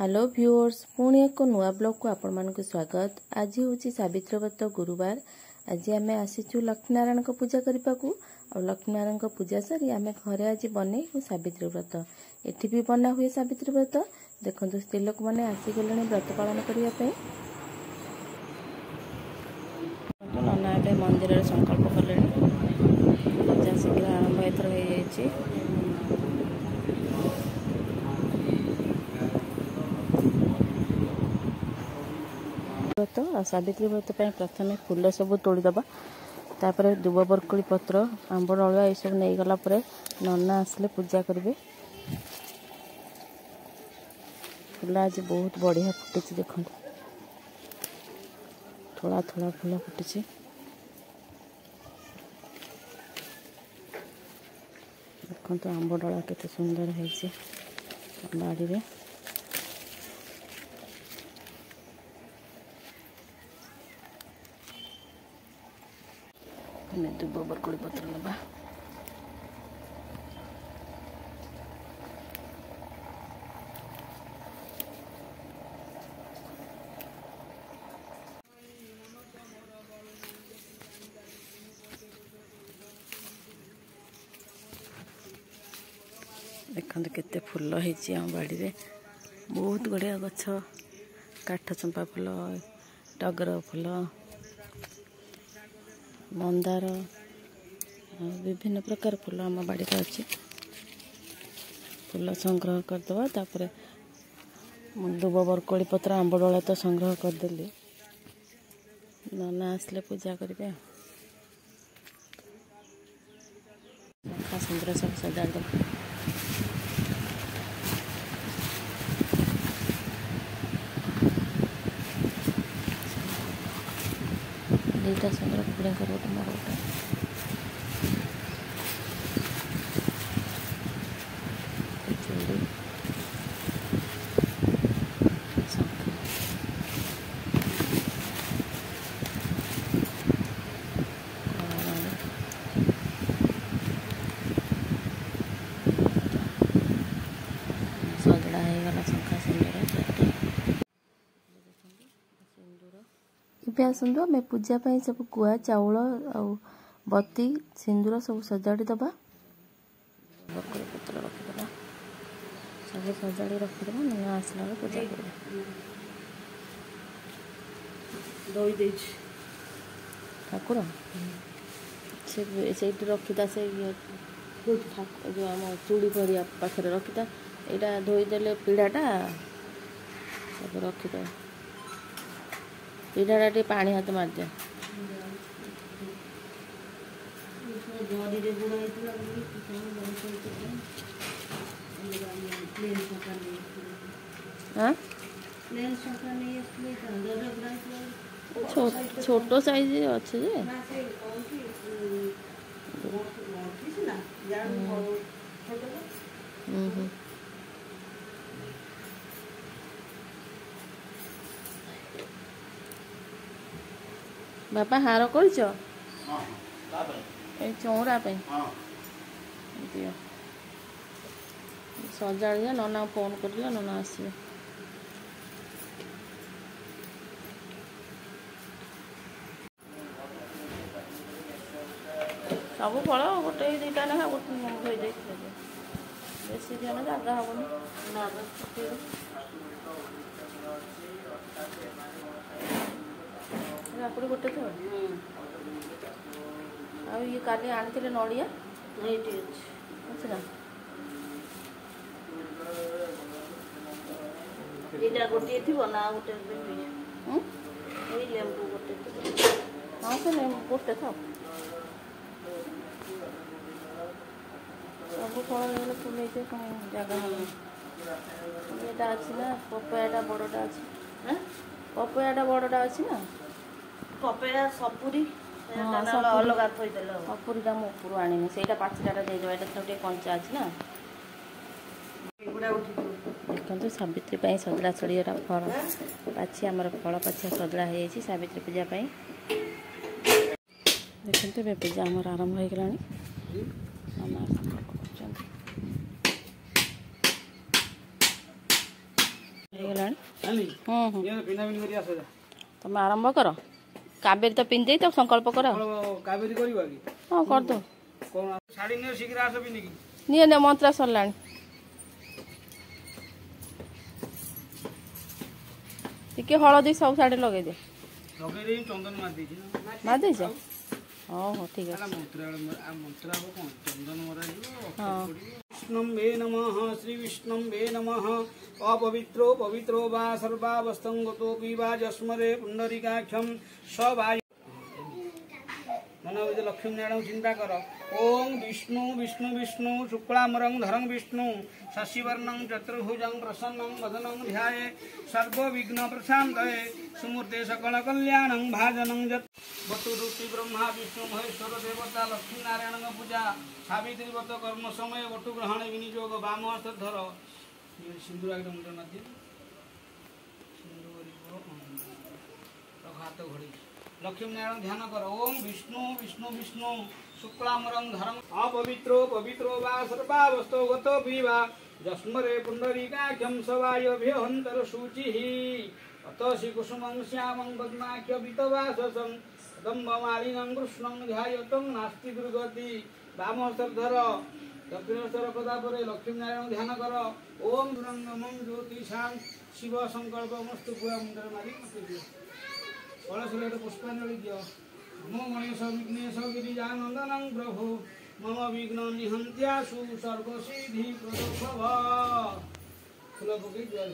Hello viewers पुणी एक नुआ ब्लॉग को आपण मानक स्वागत। आज हूँ सावित्री व्रत गुरुवार। आज आम आसीचु लक्ष्मीनारायण को पूजा करने को। लक्ष्मीनारायण को पूजा सारी आम घरे आज बनई सावित्री व्रत। एठी भी बना हुए सावित्री व्रत। देखो स्त्री लोक मैंने आसीगले व्रत पालन करने। नना ए मंदिर संकल्प कले पूजा शीघ्र आरंभ एथर हो। व्रत सावित्री व्रत प्रथम फूल सब तोड़ीदबा तापर दुब बरकोली पत्र आंब डलुआ ये सब नहीं गला नना आसले पूजा करेंगे। फूल आज बहुत बढ़िया फुटी देखो थोड़ा थोड़ा फूल फुटी देखो आंब डला केते सुंदर है बाड़ी रे। दुब बरकोली पत्र लगा देखते केते फूल है बाड़ी रे। बहुत बढ़िया गछ काठ चंपा फूल टगर फूल मंदार विभिन्न प्रकार फूल आम बाड़ी में अच्छी। फूल संग्रह करदे तापर दुब बरकोली पत्र आंब डला तो संग्रह करदेली नना आसले पूजा करेंगे। सुंदर सब सजा दे दुईटा सुंदर कुकुड़ा गोटे मोर गोटे सजड़ा होगा शंखा सिंदूर आसतु मैं पूजा सब गुआ चाउल बत्ती सिंदूर सब सजाड़ी दबा। बरकोली पत्र रखीदा सब सजाड़ी रखीदा नना आसला पूजा कर ठाकुर से रखीदा से जो आम चूड़ी भरिया पाखे रखीदा यहाँ धोईदे पीढ़ाटा सब रखीद पीढ़ाटा टे पानी हाथ मारदे छोट साइज अच्छे बापा हार कर चौरा दियो सजाड़िया नना फोन कर नना आसवे सब फल गोटे दुईटा ना धोई दे बेसी दिहन जगह हेनी काकुड़ी गोटे थो ये काली आनी नड़िया अच्छे ना ये गोटे थी ना गोटे लेंबू गोटे हाँ से गोटे था सब फल फुल जगह ये अच्छी ना पपयाटा बड़टा अच्छी पपयाटा बड़टा अच्छी ना पपया सपुरी अलग सपुरीटा मो ऊपर आनी से पाचिटा देदेव ये कंचा अच्छी ना देखो सावित्री सजड़ा छड़ीरा फल पाची आमर फल पाचिया सजड़ा हो सावित्री पूजा देखते पूजा आमर आरंभ हो गला। तुम आरंभ कर कावेरी तो पिंधे तो संकल्प कर कावेरी करवा कि हाँ कर दो कोन साड़ी ने शीघ्र आस पिंधि कि निये ने मंत्र सरला टिके हलदी सब साड़ी लगे दे लगे दे चंदन मार दे हो ठीक है मंत्र कौन चंदन मरा विष्णुं वे नमः श्री विष्णुं वे नमः अपवित्रो पवित्रो वा सर्वावस्थं गतोऽपि वा जस्मरे पुण्डरीकाक्षं स वा मन लक्ष्मी नारायण चिंता कर ओं विष्णु विष्णु विष्णु शुक्लांबरं धरं विष्णु शशिवर्णं चतुर्भुजं प्रसन्नं वदनं ध्याये सर्वविघ्न प्रशान्तये सुमूर्ते सकल कल्याणं भाजनं जत् वटुरूपी ब्रह्मा विष्णु महेश्वर देवता लक्ष्मी नारायण पूजा सावित्री व्रत कर्म समय वटु ग्रहण विनियोग वाम हस्त धर सिंधुराग मुंड नदी हाथ घड़ी लक्ष्मी नारायण ध्यान कर ओम विष्णु विष्णु विष्णु शुक्लांबरं धरं अपवित्रो पवित्रो वा सर्वावस्थो गतो वा जस्मरे पुण्डरीकाक्षं सवायभ्यहंतर शुचिः अतसि कुसुमं श्यामं पद्माख्य वितवाससं दम्भमालिनं कृष्णं ध्यायतं नास्ति दुर्गति वामहस्तधर दक्षिणेश्वर पदा परे लक्ष्मी नारायण ध्यान कर ओम नमः ज्योतिषां शिव संकल्पमस्तु पूरा मुंडर मारी कलश पुष्पांजलि दियो नमो गणेश विघ्नेश गिरिजानंदनं प्रभु मम विघ्न निहंत्यासु सर्वसिद्धि प्रदभव फूल पकई दिया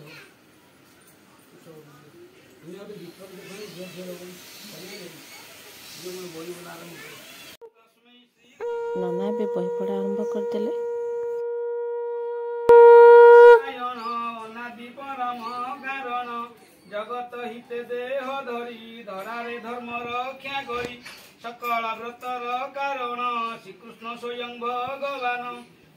नना भी बही पढ़ा आरंभ करदेले जगत हिते देह धरी धरारे धर्म रक्षा करी सकल व्रतर कारण श्रीकृष्ण स्वयं भगवान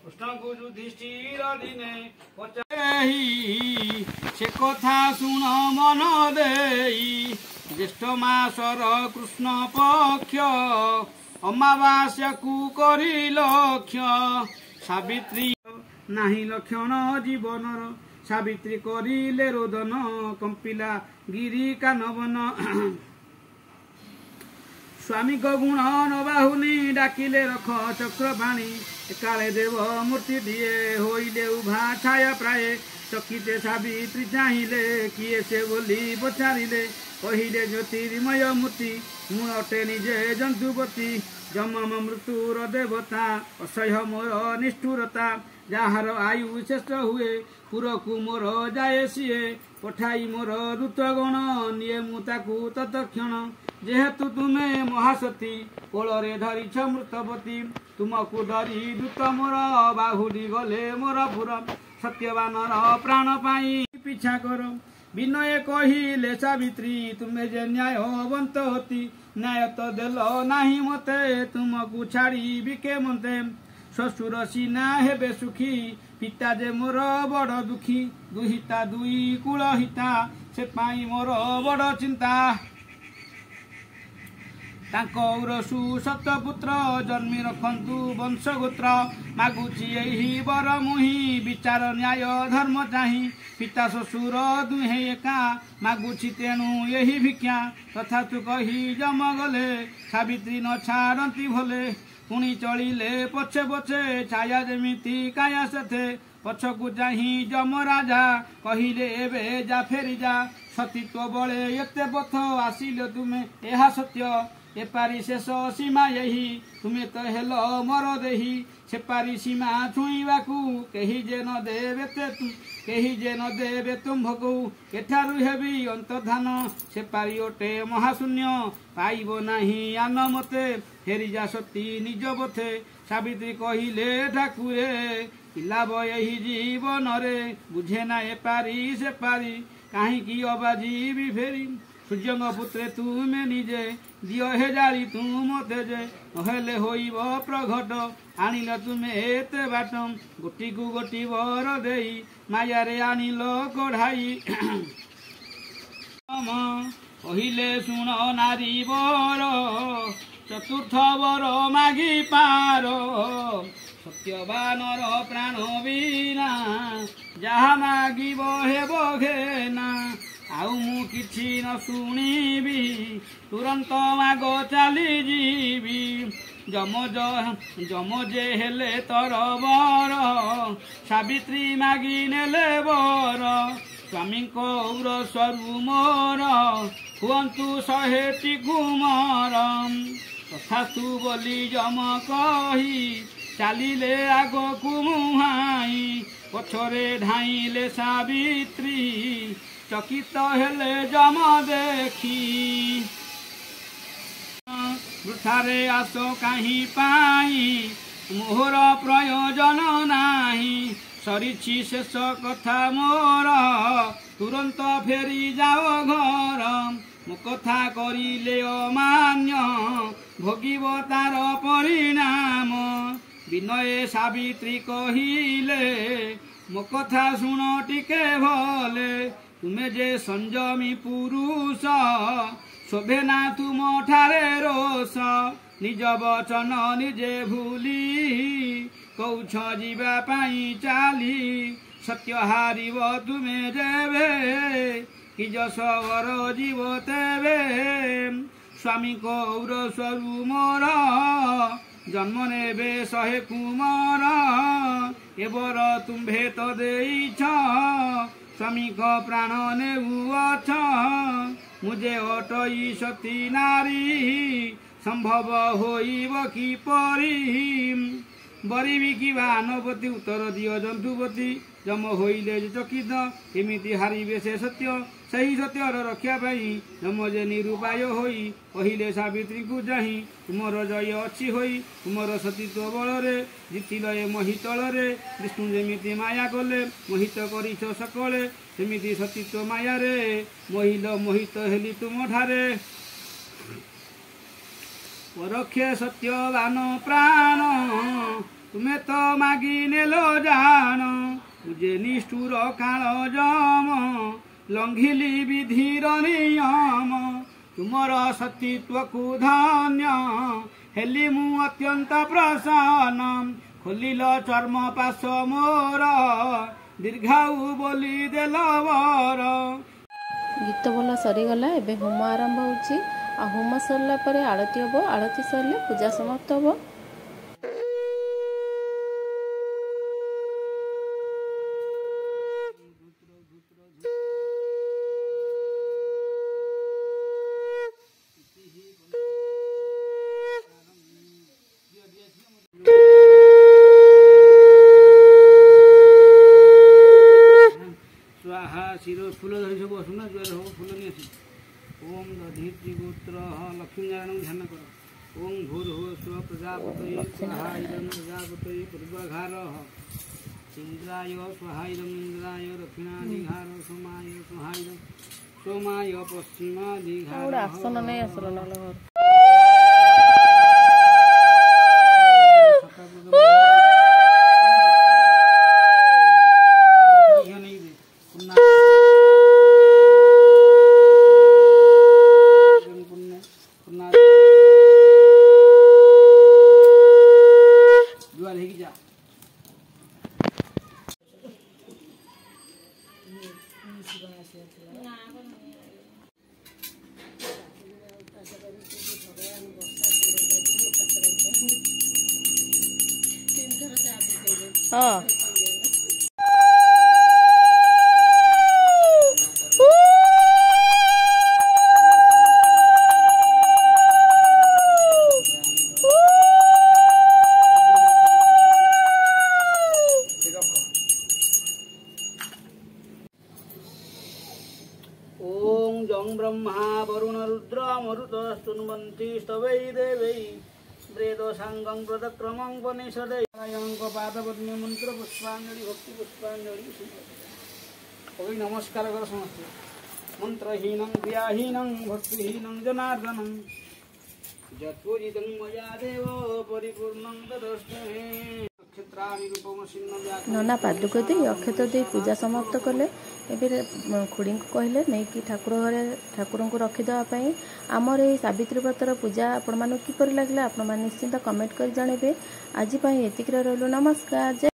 कृष्ण को युधिष्ठिर दिने पचाही से कथा शुण मन देई ज्येष्ठ मासर कृष्ण पक्ष अमावास्या को करी लक्ष्य सावित्री नाही लक्षण जीवनर सावित्री करिले रोदन कंपिला गिरी कानवन स्वामी को गुण नबाहुनी डाकिले रख चक्रपाणी काले देव मूर्ति दिए होइले उभा छाया प्राय चकिते सावित्री चाहिए किए से बोली पचारिले कहिले ज्योतिर्मय मूर्ति मु अटे निजे जंतुपति जमम मृत्युर देवता असह्य मोर निष्ठुरता जार आयु शेष हुए पुरकु मोर जाए सीए पठाई मोर दूतगण निये मुताकु तत्क्षण जेहेतु तुम्हें महासती कोଳରେ धरिछ मृतपति तुमको धरी दूत मोर बाहुली गले मोर पुर सत्यवानर प्राण पाई पिछा कर विनय कहिले सावित्री तुम्हें जे न्यायवंत होती न्याय तो देल नाही मते तुमको छाड़ी बिके मते शशुर सीना हेबे सुखी पिता जे मोर बड़ दुखी दुहिता दुई कूल हिता से पाई मोर बड़ चिंता तांकौरसु सतपुत्र जन्मी रखंतु वंशगोत्र मागुची यही बर मुही विचार न्याय धर्म चाही पिता शशुर दुहे एका मागुची तेणु यही भिक्षा तथा तु कही जम गले सावित्री न छाड़ती भले पुणी चलिले पछे पछे छाया जेमिति काया सेथे पछकु चाही जम राजा कहिले एबे जा फेरी जा सतीत्व बळे एते पथ आसिले तुमे एहा सत्य एपारी शेष सीमा यही तुम्हें तो हेल मर देही सेपारी सीमा छुईवाकू कही जे न देवे कही जे न देवे तुम भगु एठारु हेबी अंतर्धान सेपारी ओटे महाशून्य पाइब नाही आन मते फेरी जा सती निज पथे सावित्री कहिले ठाकुरे लाभ यही जीवन रे बुझे ना एपारी सेपारी कहीं अबाजी फेरी सूर्यंग पुत्रे तुमे निजे दियो हे जाली तू मते जे नहेले होइब प्रघट आनिल तुमे एते बाट गोटी को गोटी वर देई माया रे आनिल कढ़ाई कहिले सुन नारी बर चतुर्थ बर मागी पार सत्यवानर प्राण बिना जहा मागिब हेब घे ଆଉ ମୁଁ କିଛି ନ ଶୁଣିବି ତୁରନ୍ତ ମାଗ ଚାଲିଯିବି ଯମ ଯେ ହେଲେ ତର ବର ସାବିତ୍ରୀ ମାଗି ନେଲେ ବର ସ୍ୱାମୀଙ୍କ ଔରସରୁ ମୋର ହୁଅନ୍ତୁ 100ଟି କୁମର ତଥାସ୍ତୁ ବୋଲି ଯମ କହି ଚାଲିଲେ ଆଗକୁ ମୁହାଁଇ ପଛରେ ଧାଇଁଲେ ସାବିତ୍ରୀ ଚକିତ ହେଲେ ଯମ ଦେଖି ବୃଥାରେ ଆସ କାହିଁ ପାଇଁ ମୋହର ପ୍ରୟୋଜନ ନାହିଁ ସରିଛି ଶେଷ କଥା ମୋର ତୁରନ୍ତ ଫେରି ଯାଅ ଘର ମୋ କଥା କରିଲେ ଅମାନ୍ୟ ଭୋଗିବ ତାର ପରିଣାମ ବିନୟେ ସାବିତ୍ରୀ କହିଲେ ମୋ କଥା ଶୁଣ ଟିକେ ଭଲେ ତୁମେ ଯେ ସଂଯମୀ ପୁରୁଷ ଶୋଭେ ନା ତୁମ ଠାରେ ରୋଷ ନିଜ ବଚନ ନିଜେ ଭୁଲି କହୁଛ ଯିବା ପାଇଁ ଚାଲି ସତ୍ୟ ହାରିବ ତୁମେ ଯେବେ କି ଯଶବର ଯିବ ତେବେ ସ୍ୱାମୀଙ୍କ ଔରସରୁ ମୋର ଜନ୍ମ ନେବେ 100 କୁମାର ଏବର ତୁମ୍ଭେ ତ ଦେଇଛ ସ୍ୱାମୀଙ୍କ ପ୍ରାଣ ନେଉଅଛ ମୁଁ ଯେ ଅଟଇ ସତୀ ନାରୀ ସମ୍ଭବ ହୋଇବ କିପରି ବରିବି କିବା ଆନପତି ଉତ୍ତର ଦିଅ ଜନ୍ତୁପତି ଯମ ହୋଇଲେ ଯେ ଚକିତ ଏମିତି ହାରିବେ ସେ ସତ୍ୟ ସେହି ସତ୍ୟର ରକ୍ଷା ପାଇଁ ଯମ ଯେ ନିରୁପାୟ ହୋଇ କହିଲେ ସାବିତ୍ରୀଙ୍କୁ ଚାହିଁ ତୁମର ଜୟ ଅଛି ହୋଇ ତୁମର ସତୀତ୍ୱ ବଳରେ ଜିତିଲ ଏ ମହିତଳରେ ବିଷ୍ଣୁ ଯେମିତି ମାୟା କଲେ ମୋହିତ କରିଛ ସକଳେ ସେମିତି ସତୀତ୍ୱ ମାୟାରେ ମୋହିତ ହେଲି ତୁମଠାରେ ପରକ୍ଷେ ସତ୍ୟବାନ ପ୍ରାଣ ତୁମେ ତ ମାଗି ନେଲ ଜାଣ ଯେ ନିଷ୍ଠୁର କାଳ ଯମ ଲଙ୍ଘିଲି ବିଧିର ନିୟମ ତୁମର ସତୀତ୍ୱକୁ ଧନ୍ୟ ହେଲି ମୁଁ ଅତ୍ୟନ୍ତ ପ୍ରସନ୍ନ ଖୋଲିଲ ଚର୍ମ ପାଶ ମୋର ଦୀର୍ଘାଉ ବୋଲି ଦେଲ ବର ଗୀତ ବୋଲା ସରିଗଲା ଏବେ ହୋମ ଆରମ୍ଭ ହେଉଛି ଆଉ ହୋମ ସରିଲା ପରେ ଆଳତି ହେବ ଆଳତି ସରିଲେ ପୂଜା ସମାପ୍ତ ହେବ स्वाहा शिरो फूल धरी सब असुना जुआर हो फूल नहीं आसी ओम दधीति गोत्र लक्ष्मी नारायण ध्यान कर ओम भूर हो स्व प्रजापतये स्वाहा इदं प्रजापतये पूर्वघार इंद्राय स्वाहा इदं इंद्राय दक्षिणाधिघार सोमाय स्वाहा इदं सोमाय पश्चिमाधिघार आसन नहीं आसल नल हाँ ओम जं ब्रह्मा वरुण रुद्र मरुतस्तुन्वन्ति स्तवै देवै वेद सांगं प्रदक्रमं वनिषदैयं पादपद्मे मंत्र पुष्पांजलि भक्ति पुष्पांजलि ओई नमस्कार कर समस्ते मंत्रहीनं क्रियाहीनं भक्तिहीनं जनार्दनं जत्पूजितं मया देव परिपूर्णं तदस्मै नना पादुक दे अक्षत दे पूजा समाप्त कले खुड़ी को कहले नहीं कि ठाकुर घरे ठाकुर को रखीदेवाई आमर ये सावित्री व्रतर पूजा आपण मानक किपर लगे आपण निश्चिंत कमेंट कर जानवे आज एतिक रहलु नमस्कार।